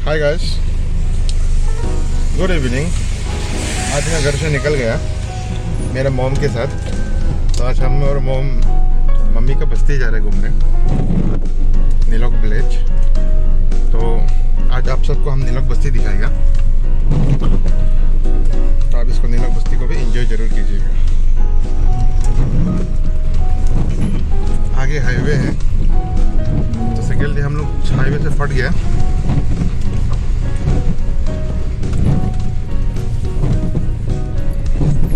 Hi guys, good evening. आज मैं घर से निकल गया मेरे मॉम के साथ। तो आज हम और मम्मी का बस्ती जा रहे घूमने, नीलोक विलेज। तो आज आप सबको हम नीलोक बस्ती दिखाएगा, तो आप इसको नीलोक बस्ती को भी एंजॉय जरूर कीजिएगा। आगे हाईवे है, तो सेकेंडली हम लोग हाईवे से फट गया।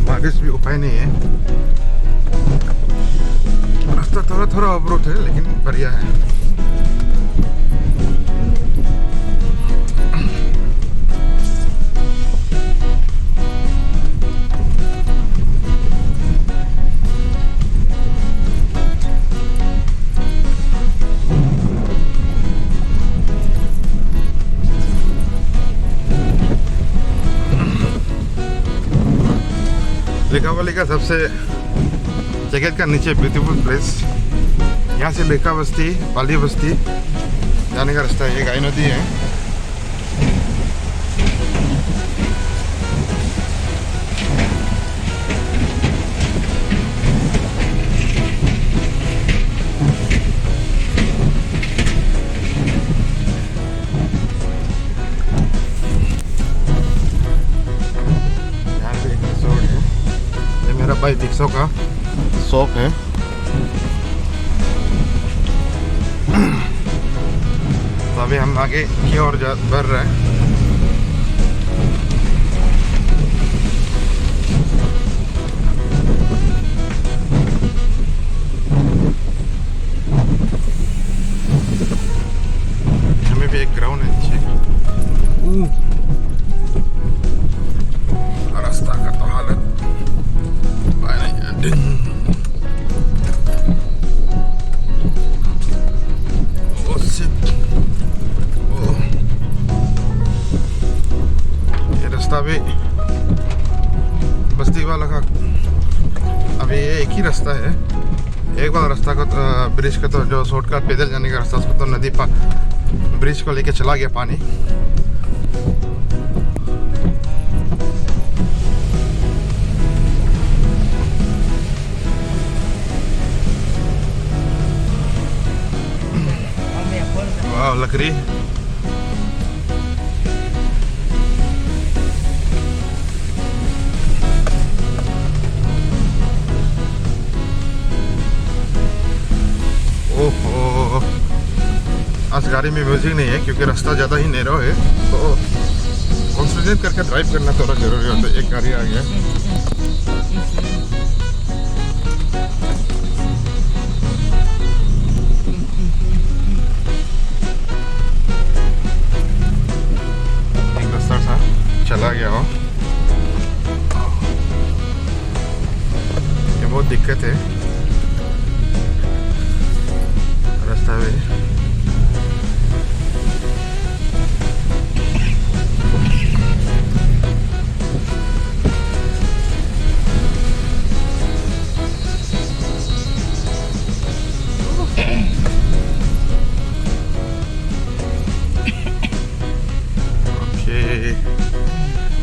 बारिश भी उपाय नहीं है, रास्ता थोड़ा थोड़ा अवरोध है लेकिन बढ़िया है। लेकावली का सबसे जगह का नीचे ब्यूटीफुल प्लेस, यहाँ से लेका बस्ती, पाली बस्ती जाने का रास्ता है। ये गाय नदी है। मेरा भाई दिक्सो का शॉप है। तो अभी हम आगे की ओर बढ़ रहे हैं। हमें भी एक ग्राउंड है नीचे। रास्ता का तो हालत भी बस्ती वाला का अभी ये एक ही रास्ता है। एक बार रास्ता को ब्रिज का तो जो शॉर्टकट पैदल जाने का रास्ता, उसको तो नदी ब्रिज को लेके चला गया पानी। वाह, लकड़ी आज गाड़ी में म्यूजिक नहीं है क्योंकि रास्ता ज़्यादा ही नैरो है, तो कॉन्सेंट्रेट करके ड्राइव करना थोड़ा जरूरी होता है। एक गाड़ी आ गया। एक रास्ता था चला गया हो, ये बहुत दिक्कत है रास्ता में।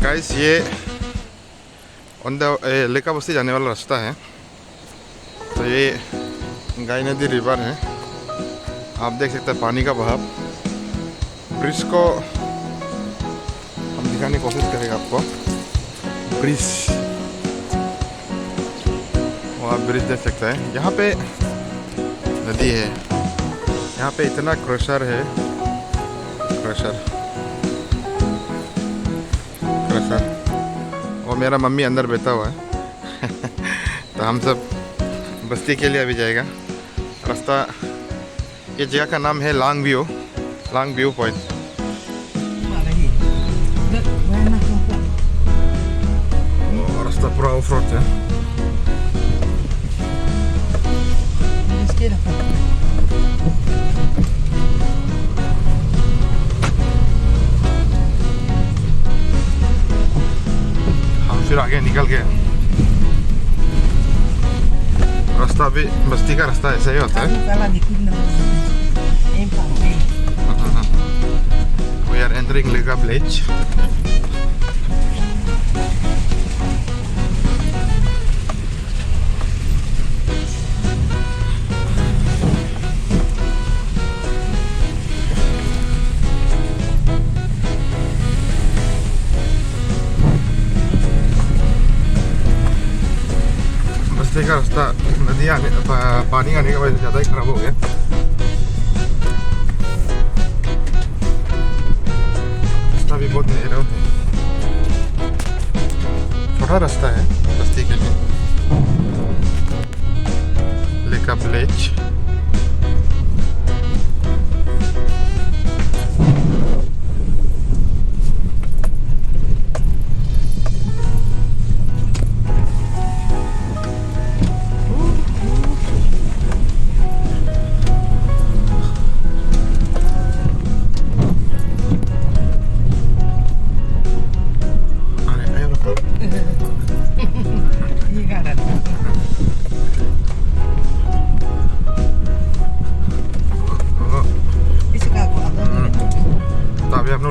गाइस, ये लेका बस्ती जाने वाला रास्ता है। तो ये गाय नदी रिवर है, आप देख सकते हैं पानी का बहाव। ब्रिज को हम दिखाने की कोशिश करेंगे आपको। ब्रिज, वो आप ब्रिज देख सकते हैं। यहाँ पे नदी है, यहाँ पे इतना क्रशर है, क्रशर। और मेरा मम्मी अंदर बैठा हुआ है। तो हम सब बस्ती के लिए अभी जाएगा। रास्ता, ये जगह का नाम है लांग व्यू पॉइंट। रास्ता पूरा ऑफ रोड है। फिर आगे निकल गए। रास्ता भी बस्ती का रास्ता ऐसा ही होता है। We are एंटरिंग लेगा विलेज। बस्ती का रास्ता नदी आने पानी आने की वजह से ज़्यादा ही खराब हो गया। रास्ता भी बहुत नैरो है, छोटा रास्ता है बस्ती के लिए। लेका विलेज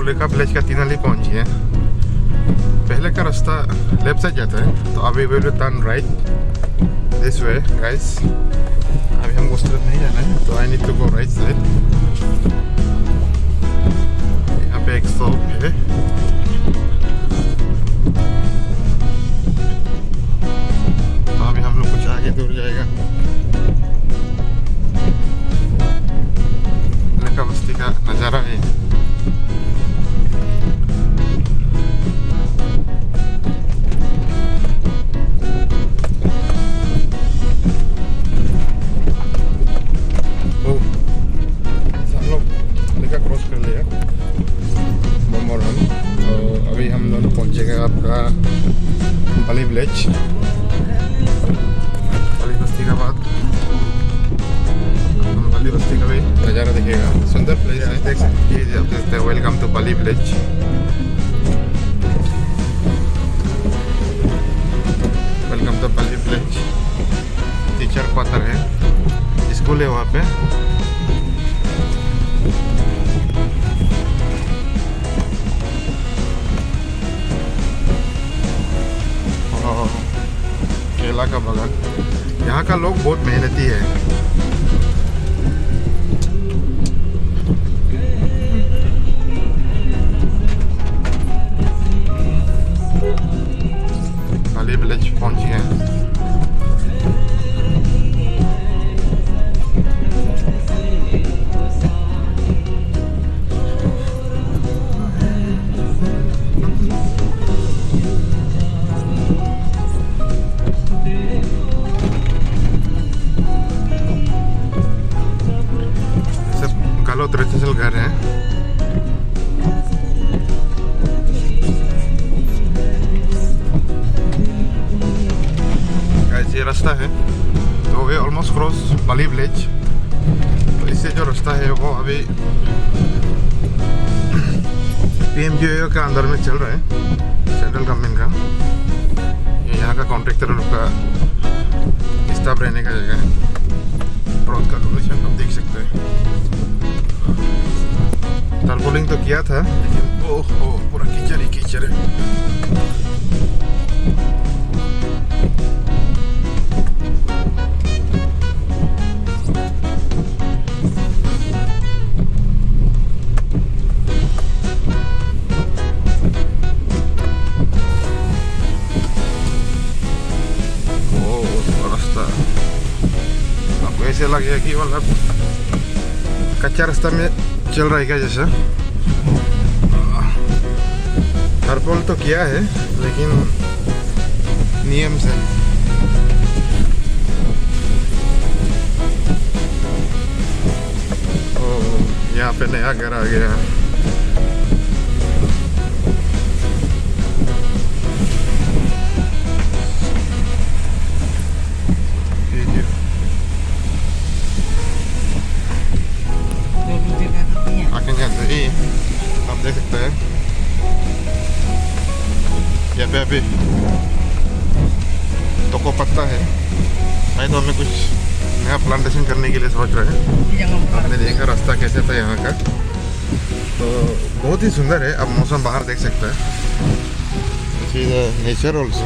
लेका विलेज का तीनाली पहुंच गए। पहले का रास्ता लेफ्ट साइड जाता है, तो अभी we will turn right this way guys. अभी हमको उस तरफ नहीं जाना है, तो I need to go right side. यहाँ पे एक शॉप है, तो अभी हम लोग कुछ आगे दूर जाएगा। लेका बस्ती का नज़ारा है। क्रॉस कर लिया मोमोरन, तो अभी हम लोग पहुंचेगा आपका बाली विलेज। बाली बस्ती का बाद हम बाली बस्ती का भी नज़ारा दिखेगा। सुंदर प्लेस है, देख सकते हैं। Welcome to Bali village. Welcome to Bali village. Teacher quarter है, स्कूल है वहाँ पे। केला का बागान। यहाँ का लोग बहुत मेहनती है। बाली विलेज पहुंची है। रेसिडेंशियल घर है। ये रास्ता है, तो वे ऑलमोस्ट क्रॉस बाली विलेज। तो इससे जो रास्ता है वो अभी PMGOA का अंदर में चल रहा है, सेंट्रल गवर्नमेंट का। ये यहाँ का कॉन्ट्रैक्टर का स्टाफ रहने का जगह है। रोड का कंडीशन आप देख सकते हैं। टर्बोलिंग तो किया था, लेकिन ओहो पूरा कीचड़ ही कीचड़ है। रास्ता आपको ऐसे लगेगा कि मतलब कच्चा रास्ता में चल रहा है क्या जैसा। टर्बोल तो किया है, लेकिन नियम से। यहाँ पे नया घर आ गया। आप देख सकते हैं यहाँ पे अभी तोको पत्ता है। शायद हमें कुछ नया प्लांटेशन करने के लिए सोच रहे हैं। आपने देखा रास्ता कैसे था यहाँ का। तो बहुत ही सुंदर है। अब मौसम बाहर देख सकता है। नेचर ऑल्सो,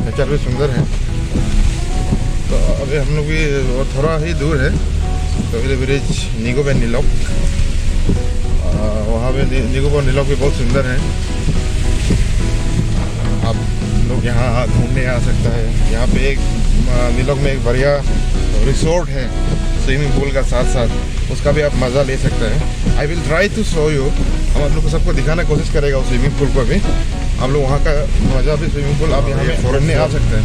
नेचर भी सुंदर है। तो अभी हम लोग भी वो थोड़ा ही दूर है तो ब्रिज निगोब एंड नीलॉक। वहाँ पे निगोब और नीलॉक भी बहुत सुंदर है। आप लोग यहाँ घूमने आ सकता है। यहाँ पे एक नीलॉक में एक बढ़िया रिसोर्ट है स्विमिंग पूल का साथ साथ, उसका भी आप मज़ा ले सकते हैं। I will try to show you. हम आप लोग को सबको दिखाने की कोशिश करेगा उस स्विमिंग पूल को भी। आप लोग वहाँ का मज़ा भी स्विमिंग पूल आप यहाँ पे घूमने आ सकते हैं।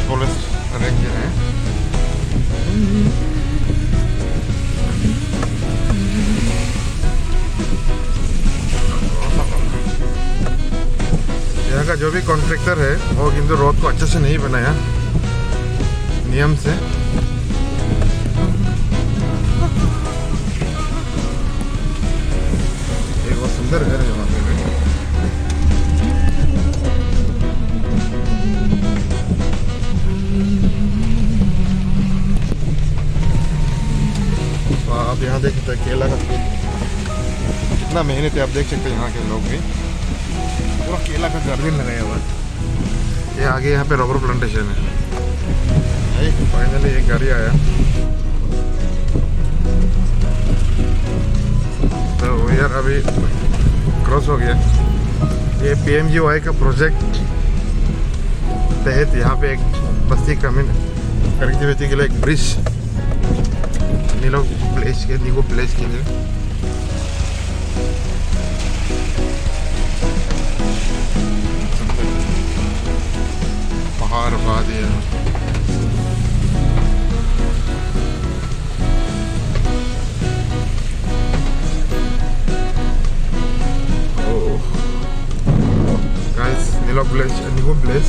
पुलिस रेंजर है। यहाँ का जो भी कॉन्ट्रैक्टर है वो किंतु रोड को अच्छे से नहीं बनाया नियम से। एक बहुत सुंदर घर है वहाँ पे। आप यहाँ देख सकते हैं केला का कितना मेहनत है। आप देख सकते हैं यहाँ के लोग भी पूरा केला का गार्डन लगाया हुआ है। ये आगे यहाँ पे रबर प्लांटेशन है। फाइनली एक गाड़ी आया तो यार अभी क्रॉस हो गया। ये PMGY का प्रोजेक्ट तहत यहाँ पे एक बस्ती कनेक्टिविटी के लिए एक ब्रिज निगोब प्लेस के लिए। पहाड़ वादियाँ, गाइस निगोब प्लेस।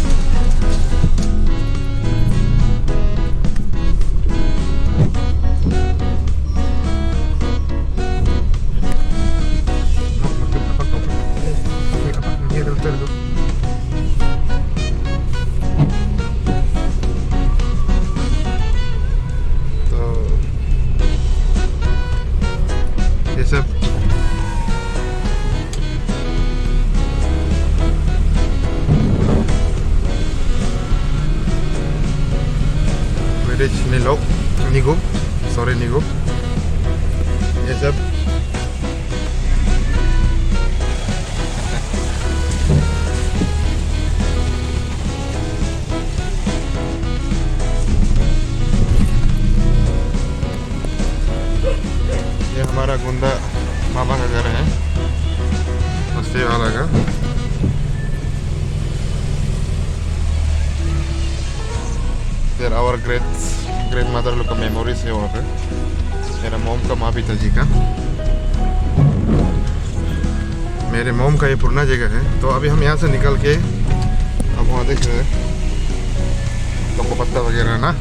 निगोब ये सब ये हमारा गुंदा मामा का घर है, बस्ती वाला का। फिर आवर ग्रेट मदर लोग का मेमोरीज है वहाँ पे। मेरा मोम का माँ पिताजी का, मेरे मोम का ये पुराना जगह है। तो अभी हम यहाँ से निकल के अब वहाँ देख रहे हैं तो पत्ता वगैरह ना।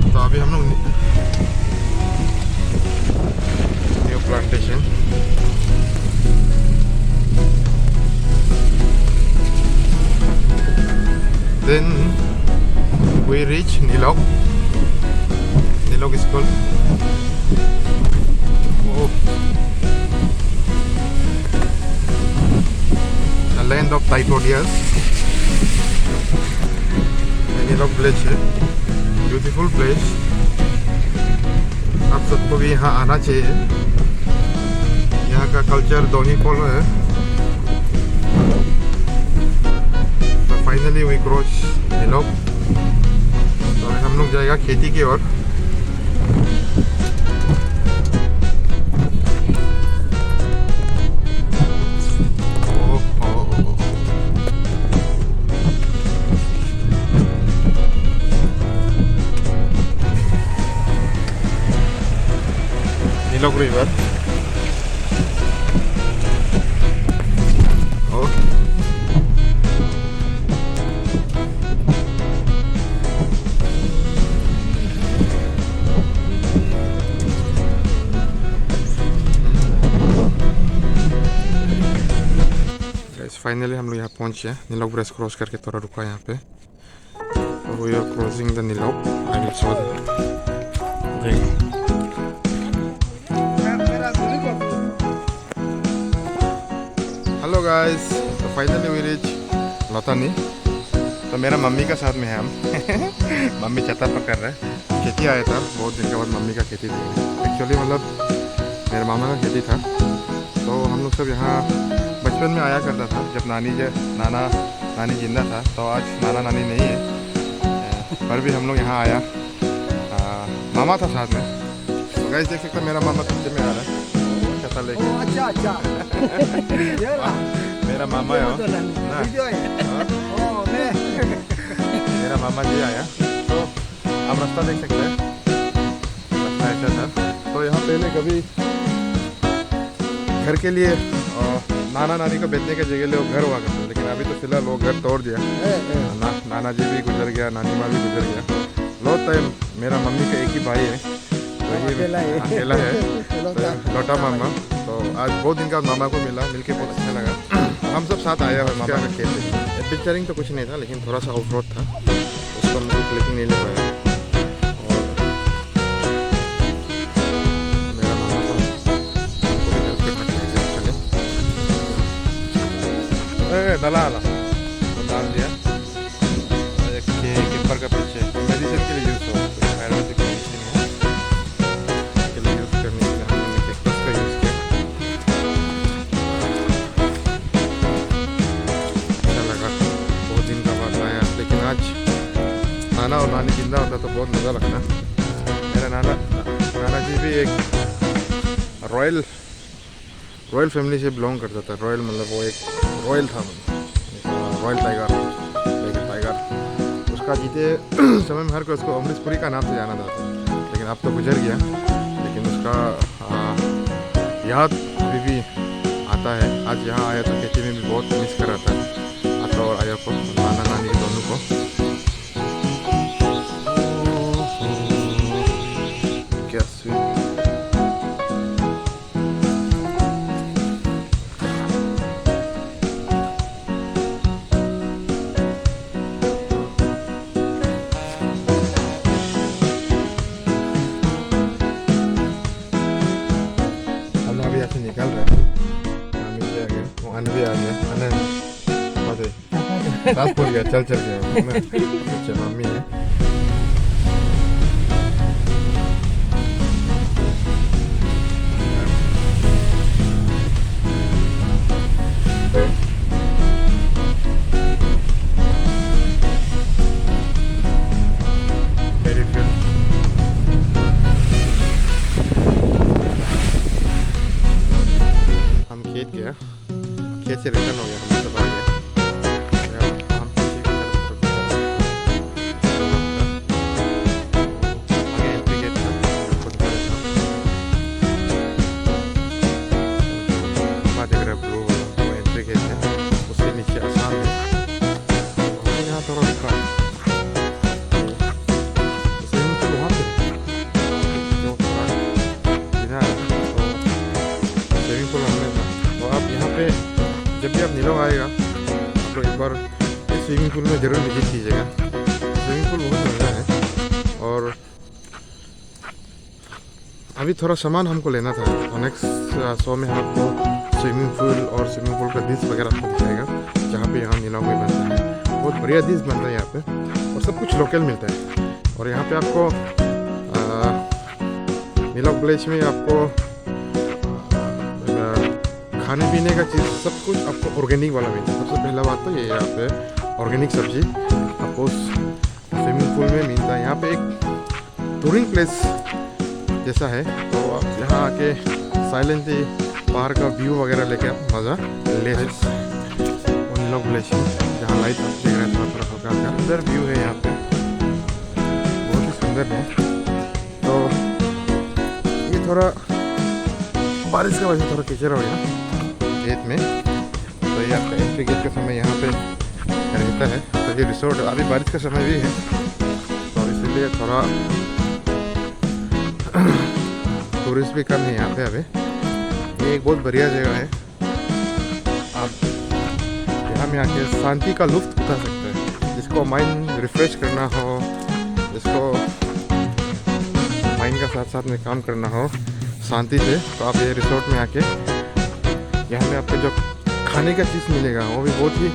तो अभी हम लोग new plantation then we reach Nilok School. Oh. The land of Typhodius. Nilok village है, beautiful place। आप सबको भी यहाँ आना चाहिए। यहाँ का कल्चर दोनी फॉलो है। Finally we cross Nilok। तो हम लोग जाएगा खेती की ओर। नीलोग रिवर। फाइनली हम लोग यहाँ पहुँच गए। नीलोग ब्रिज क्रॉस करके थोड़ा रुका यहाँ पे। वी आर क्रॉसिंग द नीलोग। I will show hello guys, तो फाइनली वी रीच लोतानी। तो मेरा मम्मी का साथ में है हम। मम्मी छत्ता पर कर रहे हैं। खेती आया था बहुत दिन के बाद, मम्मी का खेती थी एक्चुअली, मतलब मेरे मामा का खेती था। तो हम लोग सब यहाँ बचपन में आया करता था जब नानी जिंदा था। तो आज नानी नहीं है, पर भी हम लोग यहाँ आया। मामा था साथ में। तो गाइस देख सकते मेरा मामा पीछे में आ रहा है छत्ता लेके। अच्छा मेरा मामा है ना, मेरा मामा जी आया। तो आप रास्ता देख सकते हैं, रास्ता ऐसा था। तो यहाँ पहले कभी घर के लिए नानी को बैठने की जगह लिए घर हुआ करता, लेकिन अभी तो फिलहाल वो घर तोड़ दिया। नाना जी भी गुजर गया, नानी माँ भी गुजर गया। बहुत टाइम मेरा मम्मी का एक ही भाई है, तो ये अकेला है तो लोटा मामा। तो आज बहुत दिन का मामा को मिलके बहुत अच्छा लगा। हम सब साथ आया हुआ मामा का खेत है। पिक्चरिंग तो कुछ नहीं था, लेकिन थोड़ा सा ऑफ रोड था, उसको हम लोग क्लिकिंग नहीं ले पाया। डाला डाल दिया कीपर का पीछे मेडिसिन के लिए यूज़ हो, आयुर्वेदिक मेडिसिन है के लिए यूज़ करने के लिए हमने कैक्टस का यूज़ किया। अच्छा लगा, बहुत दिन का बाद आया। लेकिन आज नाना और नानी जिंदा होता तो बहुत मज़ा लगता। मेरा नाना जी भी एक रॉयल फैमिली से बिलोंग करता था। रॉयल मतलब वो एक रॉयल था, रॉयल टाइगर। उसका जीते समय में हर कोई उसको अमरीशपुरी का नाम से जाना जाता, लेकिन अब तो गुजर गया। लेकिन उसका याद अभी भी आता है। आज यहाँ आया तो खेती में भी बहुत मिस कर रहा था आता और आया को, नाना नानी दोनों को। क्या निकल रहा है। भी आ गया, रात भूल गया, चल गया। पीछे मम्मी है। हम खेत गया, खेत से रिटर्न हो गया, हम सब आ गए। जब भी आप नीलोग आएगा आप लोग एक बार इस स्विमिंग पूल में ज़रूर विजिट कीजिएगा। स्विमिंग पूल बहुत मज़ा है। और अभी थोड़ा सामान हमको लेना था, तो नेक्स्ट शो में हम आपको स्विमिंग पूल और स्विमिंग पूल का डिश वगैरह आपको दिखाएगा, जहाँ पे यहाँ नीलोग में बनता है। बहुत बढ़िया डिश बनता है यहाँ पे, और सब कुछ लोकल मिलता है। और यहाँ पे आपको नीलोग विलेज में आपको खाने पीने का चीज़ सब कुछ आपको ऑर्गेनिक वाला मिलता है। सबसे पहला बात तो ये यहाँ पे ऑर्गेनिक सब्जी आपको स्विमिंग पूल में मिलता है। यहाँ पे एक टूरिंग प्लेस जैसा है, तो आप यहाँ आके साइलेंटली बाहर का व्यू वगैरह लेके आप मज़ा ले सकते हैं। नीलोग विलेज जहाँ लाइट आप देख रहे हैं, थोड़ा थोड़ा हल्का सुंदर व्यू है यहाँ पे, बहुत ही सुंदर है। तो ये थोड़ा बारिश का वजह थोड़ा कीचड़ हो गया खेत में, तो ये आपका एंट्री गेट का समय यहाँ पे रहता है। तो ये रिसोर्ट अभी बारिश का समय भी है, तो इसलिए थोड़ा टूरिस्ट भी कम है यहाँ पे अभी। ये एक बहुत बढ़िया जगह है, आप यहाँ में आके शांति का लुत्फ उठा सकते हैं। जिसको माइंड रिफ्रेश करना हो, जिसको माइंड का साथ साथ में काम करना हो शांति से, तो आप ये रिसोर्ट में आके यहाँ में आपको जो खाने का चीज़ मिलेगा वो भी बहुत ही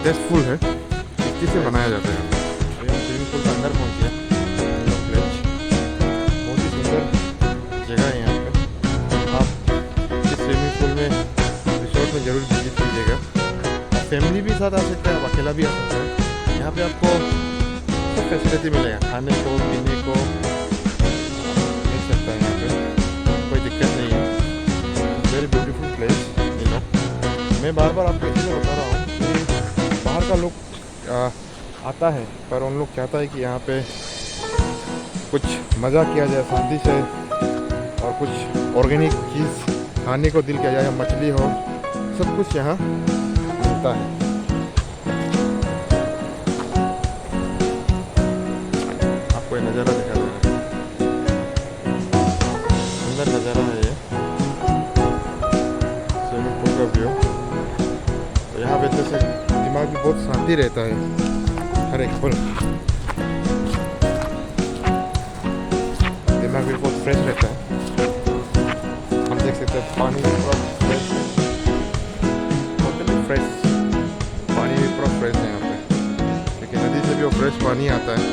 टेस्टफुल है, इसी से बनाया जाता है। तो हम स्विमिंग पूल के अंदर पहुँच गया। बहुत ही सुंदर जगह है यहाँ पे। आप इस स्विमिंग पूल में रिसोर्ट में ज़रूर विजिट कीजिएगा। फैमिली भी साथ आ सकता है, आप अकेला भी आ सकता है। यहाँ पे आपको सब फैसिलिटी मिलेगा, खाने को पीने को मिल सकता है। यहाँ पे कोई दिक्कत नहीं है। Very beautiful place. मैं बार बार आपको इसलिए बता रहा हूँ कि बाहर का लोग आता है, पर उन लोग चाहता है कि यहाँ पे कुछ मज़ा किया जाए शांति से, और कुछ ऑर्गेनिक चीज़ खाने को दिल किया जाए, मछली हो, सब कुछ यहाँ मिलता है। आपको ये नज़ारा दिखा रहा है, सुंदर नज़ारा है ये स्विमिंग पूल का व्यू। तो यहाँ पे जैसे दिमाग भी बहुत शांति रहता है, हर एक पल दिमाग भी बहुत फ्रेश रहता है। हम देख सकते हैं पानी भी पूरा फ्रेश है, टोटली फ्रेश पानी भी पूरा फ्रेश है यहाँ पे, क्योंकि नदी से भी वो फ्रेश पानी आता है।